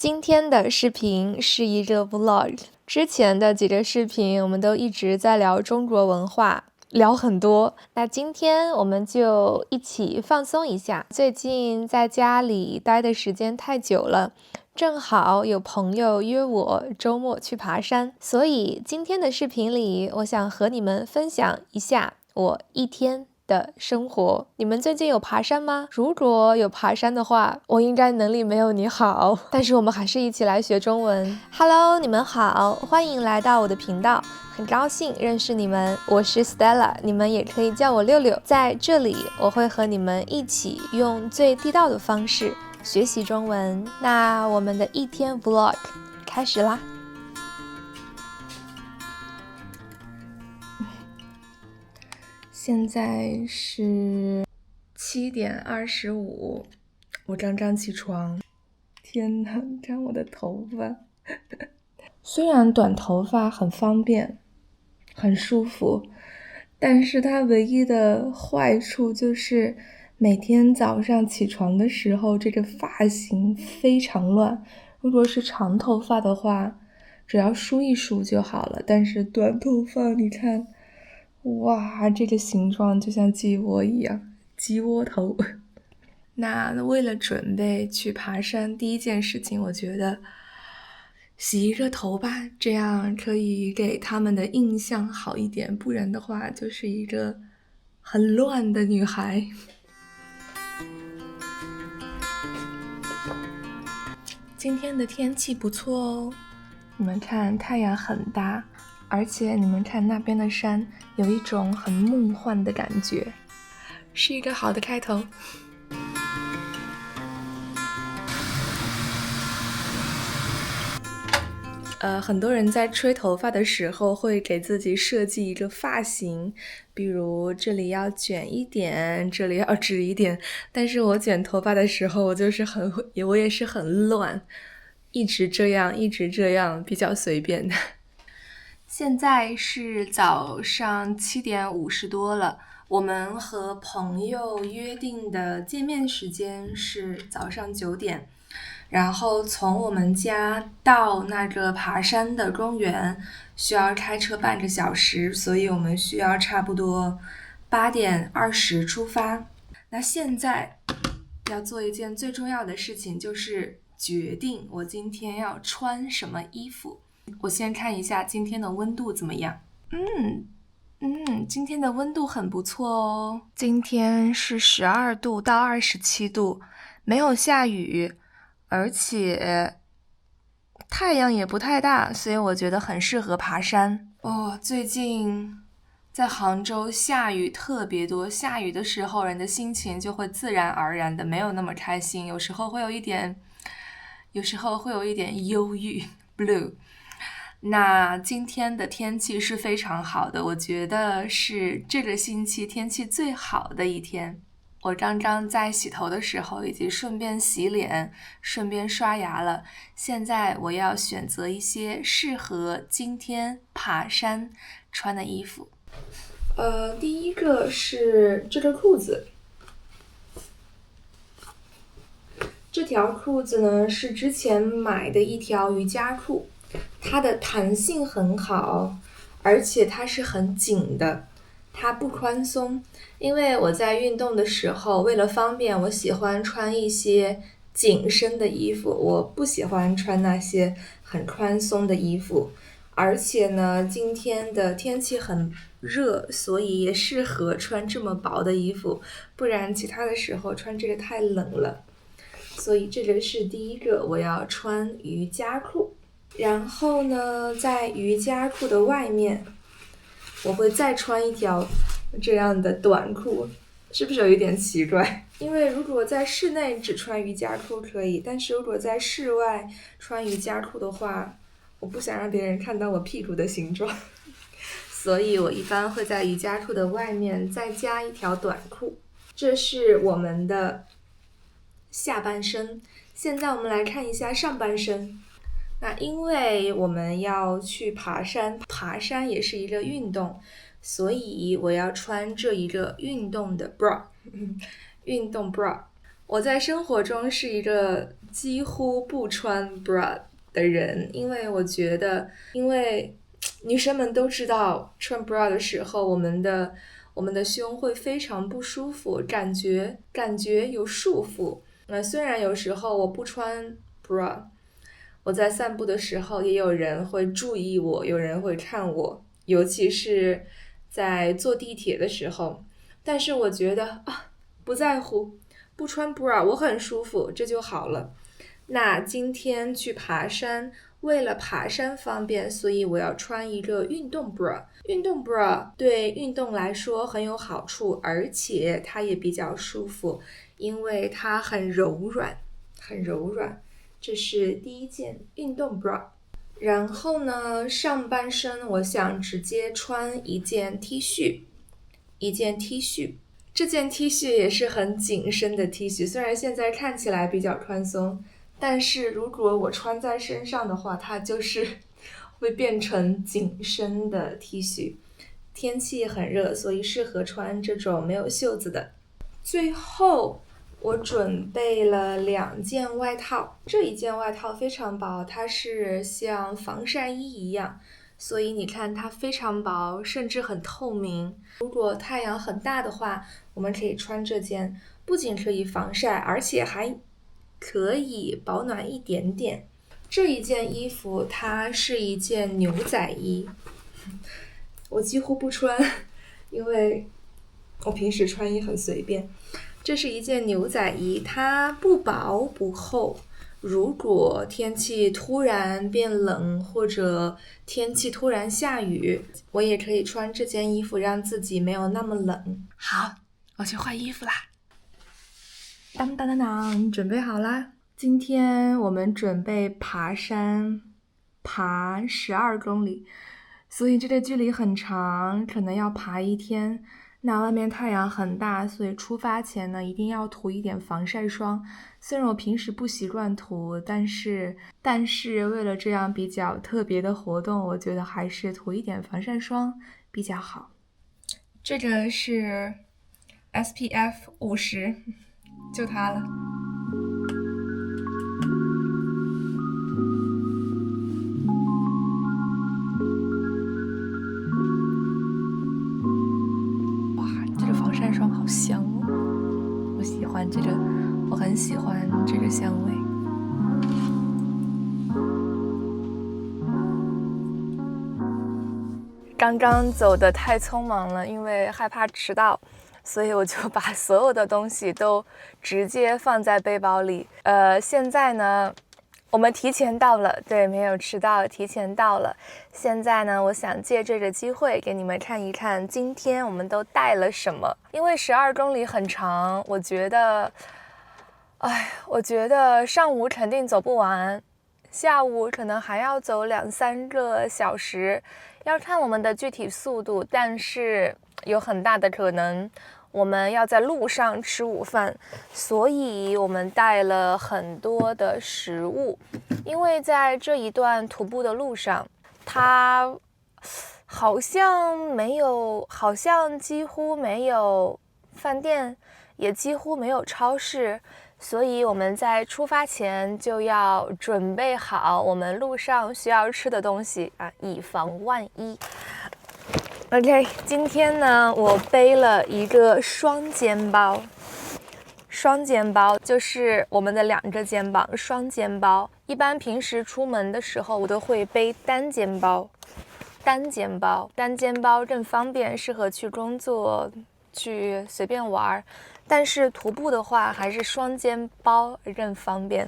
今天的视频是一个 vlog， 之前的几个视频我们都一直在聊中国文化，聊很多。那今天我们就一起放松一下。最近在家里待的时间太久了，正好有朋友约我周末去爬山，所以今天的视频里，我想和你们分享一下我一天的生活。你们最近有爬山吗？如果有爬山的话，我应该能力没有你好，但是我们还是一起来学中文。Hello， 你们好，欢迎来到我的频道，很高兴认识你们，我是 Stella， 你们也可以叫我六六。在这里，我会和你们一起用最地道的方式学习中文。那我们的一天 vlog 开始啦。现在是7点25，我刚刚起床。天哪，看我的头发。虽然短头发很方便，很舒服，但是它唯一的坏处就是每天早上起床的时候，这个发型非常乱。如果是长头发的话，只要梳一梳就好了，但是短头发，你看，哇，这个形状就像鸡窝一样，鸡窝头。那为了准备去爬山，第一件事情我觉得洗一个头吧，这样可以给他们的印象好一点，不然的话就是一个很乱的女孩。今天的天气不错哦，你们看太阳很大，而且你们看那边的山有一种很梦幻的感觉，是一个好的开头。很多人在吹头发的时候会给自己设计一个发型，比如这里要卷一点，这里要直一点。但是我卷头发的时候，我也是很乱，一直这样，比较随便。现在是早上7点50多了，我们和朋友约定的见面时间是早上9点。然后从我们家到那个爬山的公园需要开车半个小时，所以我们需要差不多8点20出发。那现在要做一件最重要的事情，就是决定我今天要穿什么衣服。我先看一下今天的温度怎么样。今天的温度很不错哦。今天是12度到27度，没有下雨，而且太阳也不太大，所以我觉得很适合爬山。最近在杭州下雨特别多，下雨的时候人的心情就会自然而然的没有那么开心，有时候会有一点忧郁 blue。那今天的天气是非常好的，我觉得是这个星期天气最好的一天。我刚刚在洗头的时候以及顺便洗脸，顺便刷牙了。现在我要选择一些适合今天爬山穿的衣服。第一个是这个裤子。这条裤子呢是之前买的一条瑜伽裤，它的弹性很好，而且它是很紧的，它不宽松。因为我在运动的时候，为了方便，我喜欢穿一些紧身的衣服，我不喜欢穿那些很宽松的衣服。而且呢，今天的天气很热，所以也适合穿这么薄的衣服，不然其他的时候穿这个太冷了。所以这个是第一个，我要穿瑜伽裤。然后呢，在瑜伽裤的外面，我会再穿一条这样的短裤，是不是有一点奇怪？因为如果在室内只穿瑜伽裤可以，但是如果在室外穿瑜伽裤的话，我不想让别人看到我屁股的形状，所以我一般会在瑜伽裤的外面再加一条短裤。这是我们的下半身。现在我们来看一下上半身。那因为我们要去爬山，爬山也是一个运动，所以我要穿这一个运动的 bra 运动 bra。我在生活中是一个几乎不穿 bra 的人，因为我觉得，因为女生们都知道穿 bra 的时候，我们的胸会非常不舒服，感觉有束缚。虽然有时候我不穿 bra， 我在散步的时候也有人会注意我，有人会看我，尤其是在坐地铁的时候。但是我觉得不在乎，不穿 bra 我很舒服，这就好了。那今天去爬山，为了爬山方便，所以我要穿一个运动 bra。运动 bra 对运动来说很有好处，而且它也比较舒服，因为它很柔软，很柔软。这是第一件运动 bra。然后呢，上半身我想直接穿一件 T 恤，这件 T 恤也是很紧身的 T 恤，虽然现在看起来比较宽松，但是如果我穿在身上的话，它就是会变成紧身的 T 恤。天气很热，所以适合穿这种没有袖子的。最后我准备了2件外套，这一件外套非常薄，它是像防晒衣一样，所以你看它非常薄，甚至很透明。如果太阳很大的话，我们可以穿这件，不仅可以防晒，而且还可以保暖一点点。这一件衣服它是一件牛仔衣，我几乎不穿，因为我平时穿衣很随便。这是一件牛仔衣，它不薄不厚，如果天气突然变冷，或者天气突然下雨，我也可以穿这件衣服，让自己没有那么冷。好，我去换衣服啦。当当当当，准备好啦！今天我们准备爬山，爬12公里，所以这个距离很长，可能要爬1天。那外面太阳很大，所以出发前呢，一定要涂一点防晒霜。虽然我平时不习惯涂，但是为了这样比较特别的活动，我觉得还是涂一点防晒霜比较好。这个是 SPF 50，就它了。防晒霜好香哦，我喜欢这个，我很喜欢这个香味。刚刚走得太匆忙了，因为害怕迟到，所以我就把所有的东西都直接放在背包里。现在呢，我们提前到了，对，没有迟到，提前到了。现在呢，我想借这个机会给你们看一看今天我们都带了什么。因为12公里很长，我觉得上午肯定走不完，下午可能还要走2-3个小时，要看我们的具体速度，但是有很大的可能我们要在路上吃午饭，所以我们带了很多的食物。因为在这一段徒步的路上，它好像几乎没有饭店，也几乎没有超市，所以我们在出发前就要准备好我们路上需要吃的东西啊，以防万一。OK， 今天呢，我背了一个双肩包。双肩包就是我们的2个肩膀，双肩包。一般平时出门的时候，我都会背单肩包。单肩包更方便，适合去工作，去随便玩。但是徒步的话，还是双肩包更方便。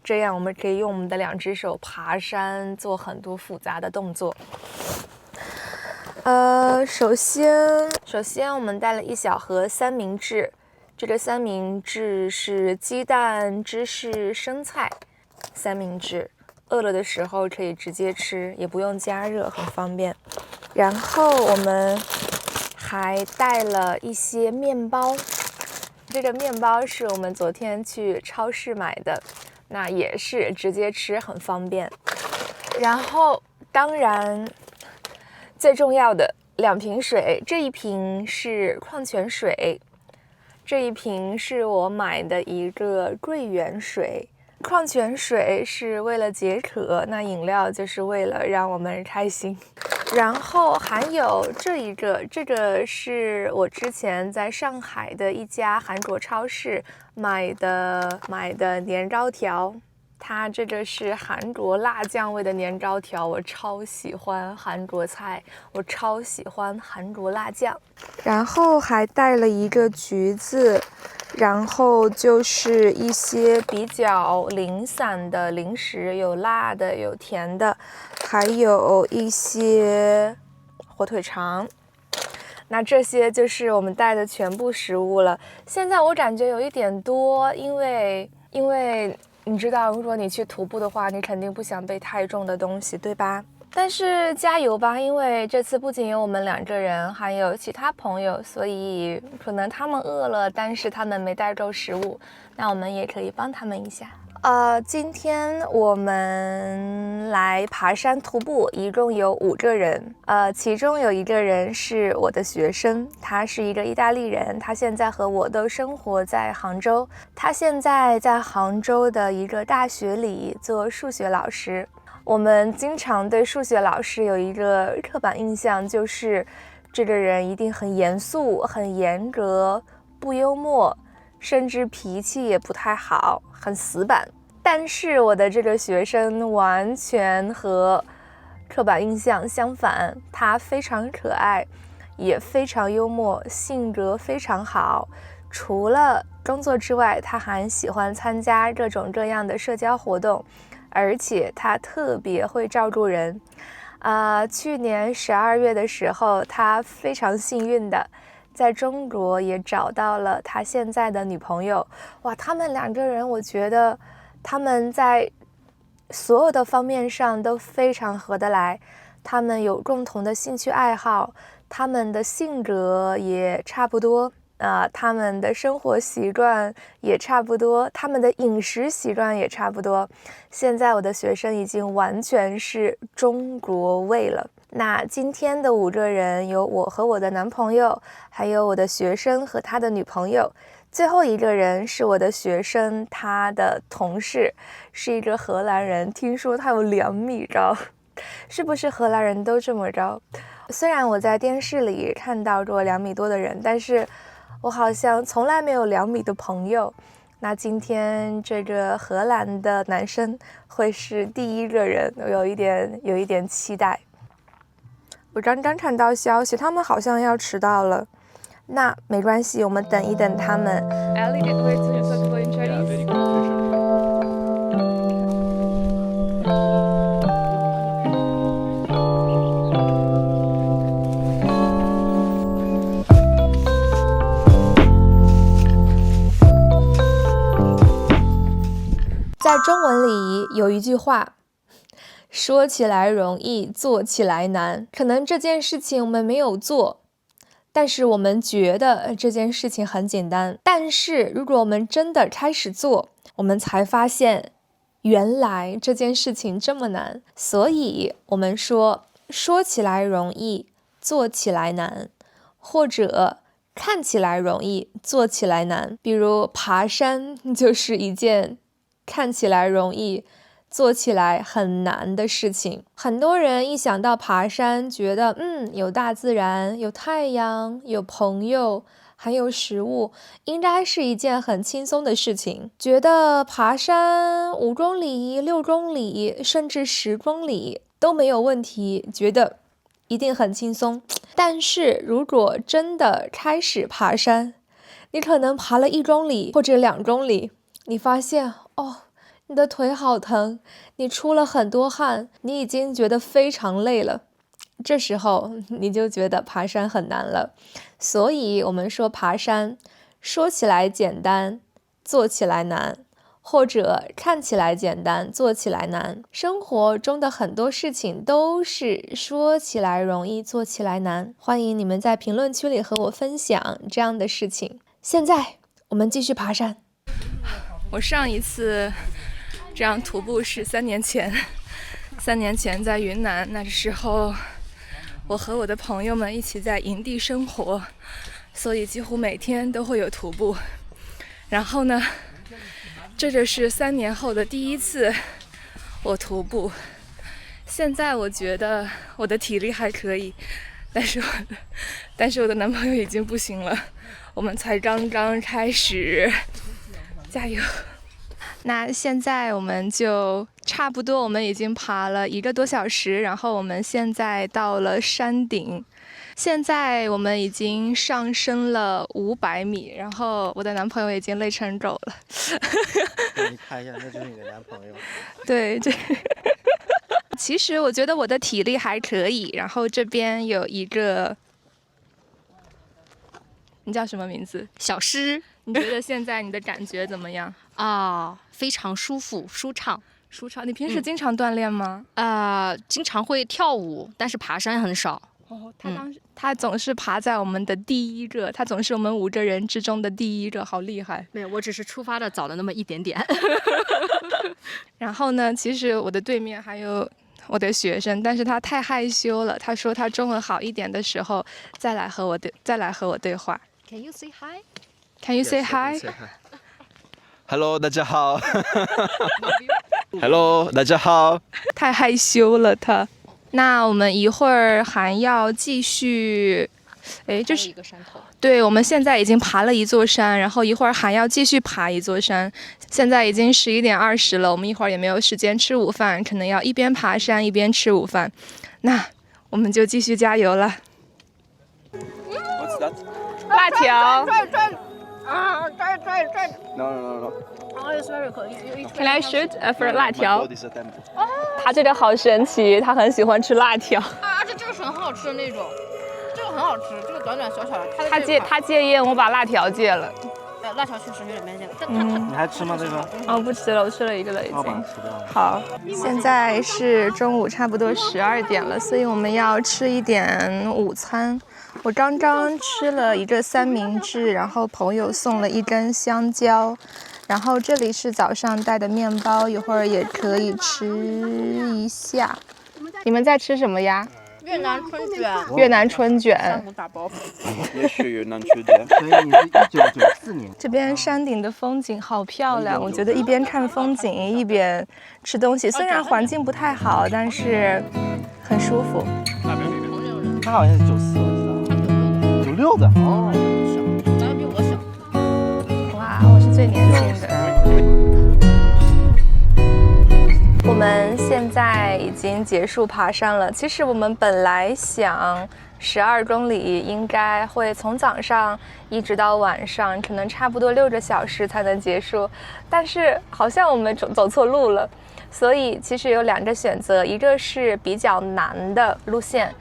这样我们可以用我们的2只手爬山，做很多复杂的动作。首先我们带了1小盒三明治。这个三明治是鸡蛋、芝士、生菜三明治，饿了的时候可以直接吃，也不用加热，很方便。然后我们还带了一些面包，这个面包是我们昨天去超市买的，那也是直接吃，很方便。然后当然最重要的2瓶水，这一瓶是矿泉水，这一瓶是我买的一个桂圆水，矿泉水是为了解渴，那饮料就是为了让我们开心。然后还有这个是我之前在上海的一家韩国超市买的年糕条。它这个是韩国辣酱味的年糕条，我超喜欢韩国菜，我超喜欢韩国辣酱。然后还带了一个橘子，然后就是一些比较零散的零食，有辣的，有甜的，还有一些火腿肠。那这些就是我们带的全部食物了。现在我感觉有一点多，因为你知道，如果你去徒步的话，你肯定不想背太重的东西，对吧？但是加油吧，因为这次不仅有我们2个人，还有其他朋友，所以可能他们饿了，但是他们没带够食物，那我们也可以帮他们一下。今天我们来爬山徒步，一共有5个人。其中有1个人是我的学生，他是一个意大利人，他现在和我都生活在杭州。他现在在杭州的一个大学里做数学老师。我们经常对数学老师有一个刻板印象，就是这个人一定很严肃、很严格、不幽默，甚至脾气也不太好，很死板。但是我的这个学生完全和刻板印象相反，他非常可爱，也非常幽默，性格非常好。除了工作之外，他还喜欢参加各种各样的社交活动，而且他特别会照顾人。去年12月的时候，他非常幸运的在中国也找到了他现在的女朋友。哇，他们2个人，我觉得他们在所有的方面上都非常合得来，他们有共同的兴趣爱好，他们的性格也差不多，他们的生活习惯也差不多，他们的饮食习惯也差不多。现在我的学生已经完全是中国味了。那今天的5个人有我和我的男朋友，还有我的学生和他的女朋友。最后1个人是我的学生，他的同事是一个荷兰人，听说他有2米高，是不是荷兰人都这么高？虽然我在电视里看到过2米多的人，但是我好像从来没有2米的朋友。那今天这个荷兰的男生会是第1个人，我有一点期待。我刚刚看到消息，他们好像要迟到了。那没关系，我们等一等他们。Ali, did we do successful in Chinese? Yeah. 在中文里有一句话，说起来容易，做起来难。可能这件事情我们没有做，但是我们觉得这件事情很简单。但是如果我们真的开始做，我们才发现原来这件事情这么难。所以我们说起来容易，做起来难，或者看起来容易，做起来难。比如爬山就是一件看起来容易，做起来很难的事情。很多人一想到爬山，觉得有大自然，有太阳，有朋友，还有食物，应该是一件很轻松的事情。觉得爬山5公里、6公里，甚至10公里都没有问题，觉得一定很轻松。但是如果真的开始爬山，你可能爬了1公里或者2公里，你发现你的腿好疼，你出了很多汗，你已经觉得非常累了。这时候你就觉得爬山很难了。所以我们说爬山，说起来简单，做起来难，或者看起来简单，做起来难。生活中的很多事情都是说起来容易，做起来难。欢迎你们在评论区里和我分享这样的事情。现在我们继续爬山。我上一次这样徒步是3年前，3年前在云南，那时候我和我的朋友们一起在营地生活，所以几乎每天都会有徒步。然后呢，这就是3年后的第一次我徒步。现在我觉得我的体力还可以，但是我的男朋友已经不行了。我们才刚刚开始，加油！那现在我们就差不多，我们已经爬了1个多小时，然后我们现在到了山顶。现在我们已经上升了500米，然后我的男朋友已经累成狗了。你看一下，那就是你的男朋友。对，其实我觉得我的体力还可以。然后这边有一个，你叫什么名字？小诗。你觉得现在你的感觉怎么样？非常舒服、舒畅。你平时经常锻炼吗？经常会跳舞，但是爬山很少。他总是爬在我们的第一个，他总是我们5个人之中的第一个，好厉害。没有，我只是出发的早了那么一点点。然后呢，其实我的对面还有我的学生，但是他太害羞了。他说他中文好一点的时候再来和我对话。Can you say hi? Can you say hi? Hello， 大家好。Hello， 大家好。太害羞了他。那我们一会儿还要继续，这是一个山头。对，我们现在已经爬了一座山，然后一会儿还要继续爬一座山。现在已经11点20了，我们一会儿也没有时间吃午饭，可能要一边爬山一边吃午饭。那我们就继续加油了。What's that？ 辣条。No. Oh, it's very cool. Can I shoot for 辣条？ My body's a temple. 他这个好神奇，他很喜欢吃辣条。而且这个是很好吃的那种，这个很好吃，这个短短小小的。他戒烟，我把辣条戒了。辣条确实有点没见过，你还吃吗？这个？不吃了，我吃了1个了已经。把它吃掉了。好，现在是中午差不多12点了，所以我们要吃一点午餐。我刚刚吃了一个三明治，然后朋友送了1根香蕉，然后这里是早上带的面包，一会儿也可以吃一下。你们在吃什么呀？越南春卷。越南春卷。大包。也许越南春卷。所以你是1994年。这边山顶的风景好漂亮，我觉得一边看风景一边吃东西，虽然环境不太好，但是很舒服。他好像是94，我知道。96的。哦，小，还比我小。哇，我是最年轻的。我们现在已经结束爬山了。其实我们本来想12公里应该会从早上一直到晚上，可能差不多6个小时才能结束，但是好像我们走错路了。所以其实有2个选择，一个是比较难的路线，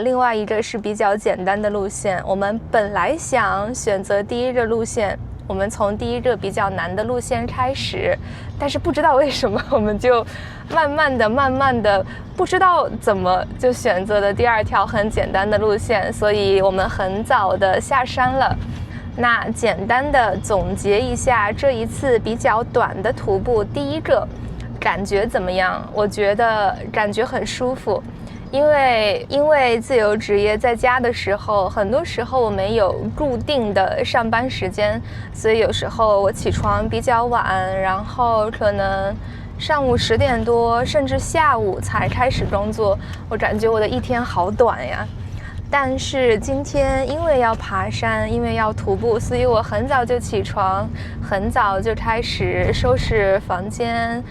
另外一个是比较简单的路线。我们本来想选择第1个路线，我们从第1个比较难的路线开始，但是不知道为什么我们就慢慢的不知道怎么就选择了第2条很简单的路线，所以我们很早的下山了。那简单的总结一下这一次比较短的徒步，第1个感觉怎么样？我觉得感觉很舒服。因为自由职业在家的时候，很多时候我没有固定的上班时间，所以有时候我起床比较晚，然后可能上午10点多甚至下午才开始工作，我感觉我的一天好短呀。但是今天因为要爬山，因为要徒步，所以我很早就起床，很早就开始收拾房间，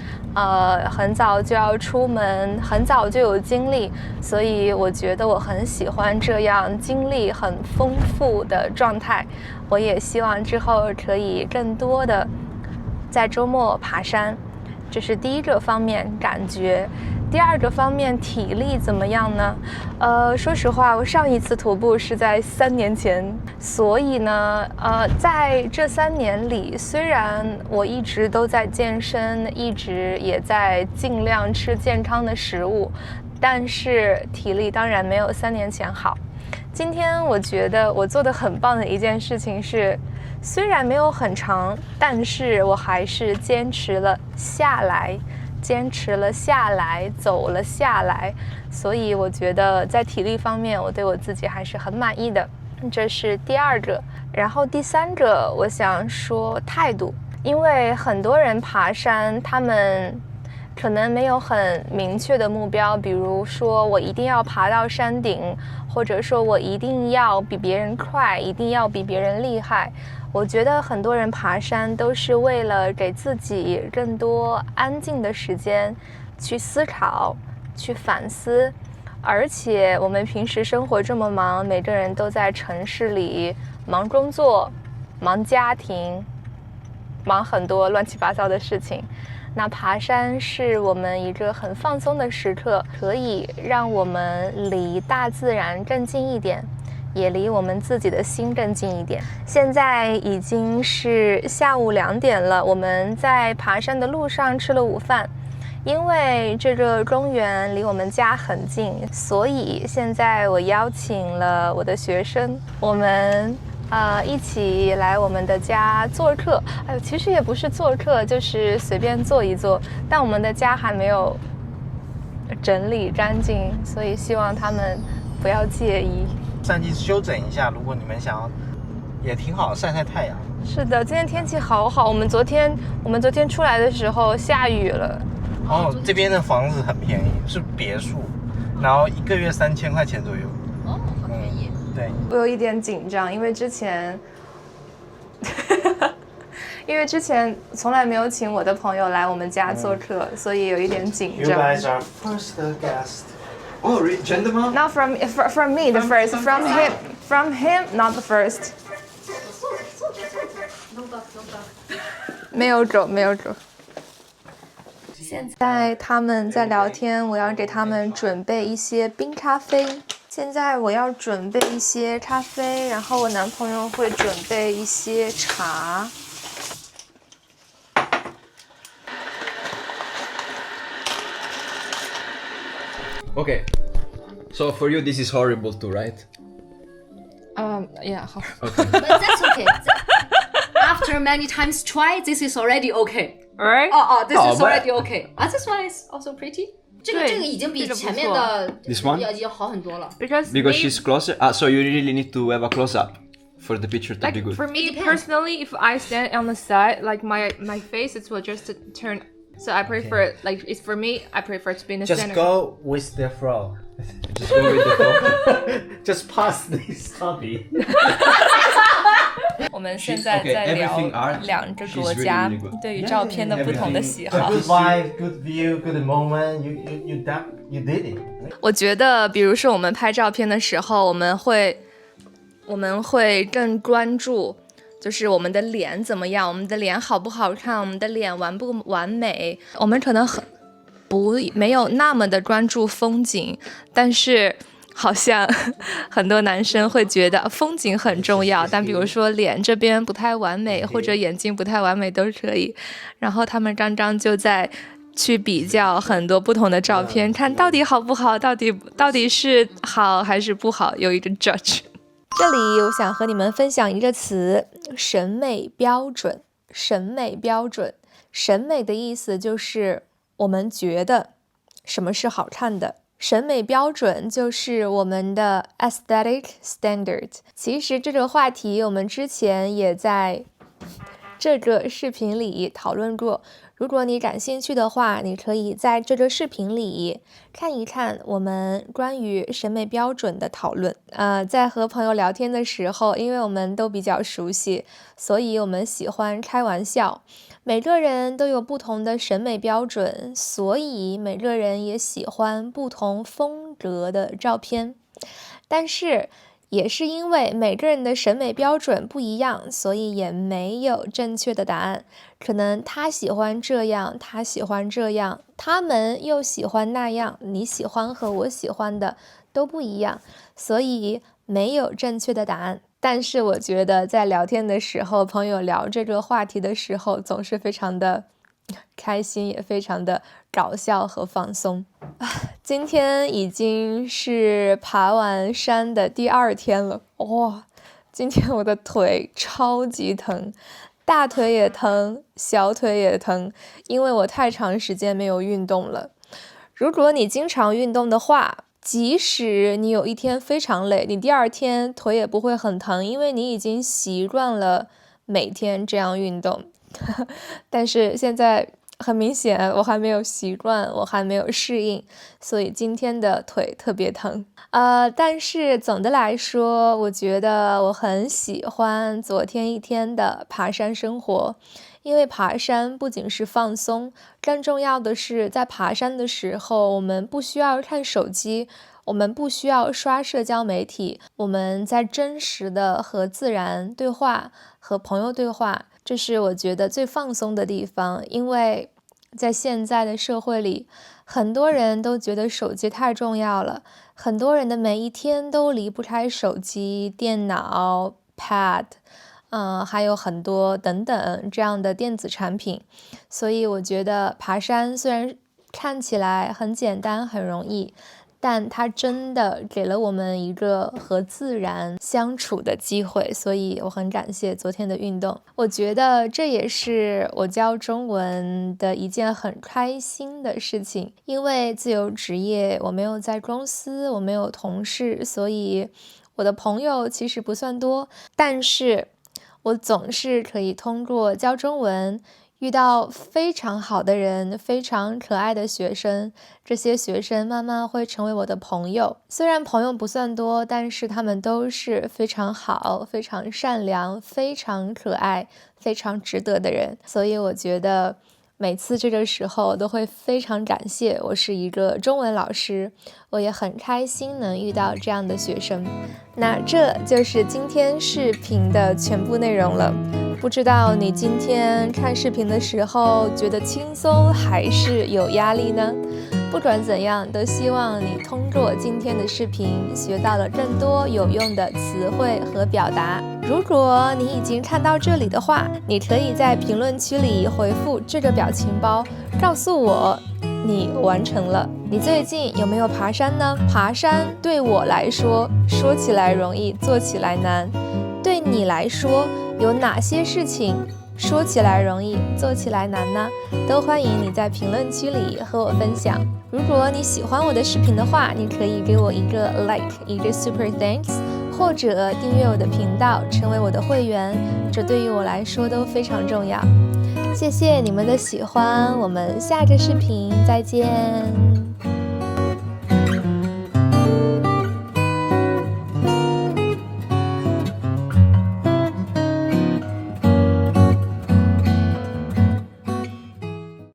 很早就要出门，很早就有精力，所以我觉得我很喜欢这样精力很丰富的状态。我也希望之后可以更多的在周末爬山，这是第1个方面感觉。第2个方面，体力怎么样呢？说实话，我上一次徒步是在3年前，所以呢，在这3年里，虽然我一直都在健身，一直也在尽量吃健康的食物，但是体力当然没有3年前好。今天我觉得我做的很棒的一件事情是，虽然没有很长，但是我还是坚持了下来，走了下来，所以我觉得在体力方面，我对我自己还是很满意的。这是第2个。然后第3个，我想说态度。因为很多人爬山，他们可能没有很明确的目标，比如说我一定要爬到山顶，或者说我一定要比别人快，一定要比别人厉害。我觉得很多人爬山都是为了给自己更多安静的时间去思考，去反思。而且我们平时生活这么忙，每个人都在城市里忙工作、忙家庭、忙很多乱七八糟的事情。那爬山是我们一个很放松的时刻，可以让我们离大自然更近一点，也离我们自己的心更近一点。现在已经是下午2点了，我们在爬山的路上吃了午饭。因为这个公园离我们家很近，所以现在我邀请了我的学生，我们一起来我们的家做客。其实也不是做客，就是随便坐一坐。但我们的家还没有整理干净，所以希望他们不要介意。相机修整一下，如果你们想要，也挺好，晒晒太阳。是的，今天天气好好。我们昨天出来的时候下雨了。哦，这边的房子很便宜，是别墅，然后1个月3000块钱左右。哦，好便宜。对，我有一点紧张，因为之前从来没有请我的朋友来我们家做客，所以有一点紧张。 You guys are first guest. Oh, gentlemen? Not from me, the first. From him, not the first. No bug, no bug. 没有走。现在他们在聊天，我要给他们准备一些冰咖啡。现在我要准备一些咖啡，然后我男朋友会准备一些茶。Okay. So for you, this is horrible too, right? Yeah, horrible. Okay. But that's okay. After many times try, this is already okay. Right? This Oh, is but- already okay. This one is also pretty. 这个已经比前面的 This one? 已经好很多了。 Because She's closer. So you really need to have a close up for the picture to be good. For me It depends. personally, if I stand on the side, like my face, it will just turn. So I prefer it's for me. I prefer to be in the Just center. go with the flow. Just go with the flow. Just pass this hobby. 我们现在在聊 everything art, 两个 she's 国 really, 家 really good. 对于照片的不同的喜好。 Good vibe, good view, good moment. You did it. 我觉得，比如说我们拍照片的时候，我们会更关注，就是我们的脸怎么样，我们的脸好不好看，我们的脸完不完美。我们可能没有那么的关注风景，但是好像很多男生会觉得风景很重要，但比如说脸这边不太完美，或者眼睛不太完美都可以。然后他们刚刚就在去比较很多不同的照片，看到底好不好，到底是好还是不好，有一个 judge。这里我想和你们分享一个词：审美标准。审美标准，审美的意思就是我们觉得什么是好看的。审美标准就是我们的 aesthetic standard。其实这个话题我们之前也在这个视频里讨论过，如果你感兴趣的话，你可以在这个视频里看一看我们关于审美标准的讨论。在和朋友聊天的时候，因为我们都比较熟悉，所以我们喜欢开玩笑。每个人都有不同的审美标准，所以每个人也喜欢不同风格的照片。但是也是因为每个人的审美标准不一样，所以也没有正确的答案。可能他喜欢这样，他喜欢这样，他们又喜欢那样，你喜欢和我喜欢的都不一样，所以没有正确的答案。但是我觉得在聊天的时候，朋友聊这个话题的时候，总是非常的开心，也非常的搞笑和放松。今天已经是爬完山的第2天了，哇！今天我的腿超级疼，大腿也疼，小腿也疼，因为我太长时间没有运动了。如果你经常运动的话，即使你有一天非常累，你第2天腿也不会很疼，因为你已经习惯了每天这样运动。但是现在很明显我还没有习惯，我还没有适应，所以今天的腿特别疼。但是总的来说，我觉得我很喜欢昨天一天的爬山生活，因为爬山不仅是放松，更重要的是在爬山的时候，我们不需要看手机，我们不需要刷社交媒体，我们在真实的和自然对话，和朋友对话，这是我觉得最放松的地方。因为在现在的社会里，很多人都觉得手机太重要了，很多人的每一天都离不开手机、电脑、pad，还有很多等等这样的电子产品。所以我觉得爬山虽然看起来很简单很容易，但它真的给了我们一个和自然相处的机会，所以我很感谢昨天的运动。我觉得这也是我教中文的一件很开心的事情，因为自由职业，我没有在公司，我没有同事，所以我的朋友其实不算多，但是我总是可以通过教中文遇到非常好的人，非常可爱的学生，这些学生慢慢会成为我的朋友。虽然朋友不算多，但是他们都是非常好、非常善良、非常可爱、非常值得的人。所以我觉得每次这个时候都会非常感谢我是一个中文老师，我也很开心能遇到这样的学生。那这就是今天视频的全部内容了。不知道你今天看视频的时候觉得轻松还是有压力呢？不管怎样，都希望你通过今天的视频学到了更多有用的词汇和表达。如果你已经看到这里的话，你可以在评论区里回复这个表情包，告诉我你完成了。你最近有没有爬山呢？爬山对我来说，说起来容易，做起来难。对你来说，有哪些事情说起来容易，做起来难呢？都欢迎你在评论区里和我分享。如果你喜欢我的视频的话，你可以给我一个 like， 一个 super thanks， 或者订阅我的频道，成为我的会员，这对于我来说都非常重要。谢谢你们的喜欢，我们下个视频再见。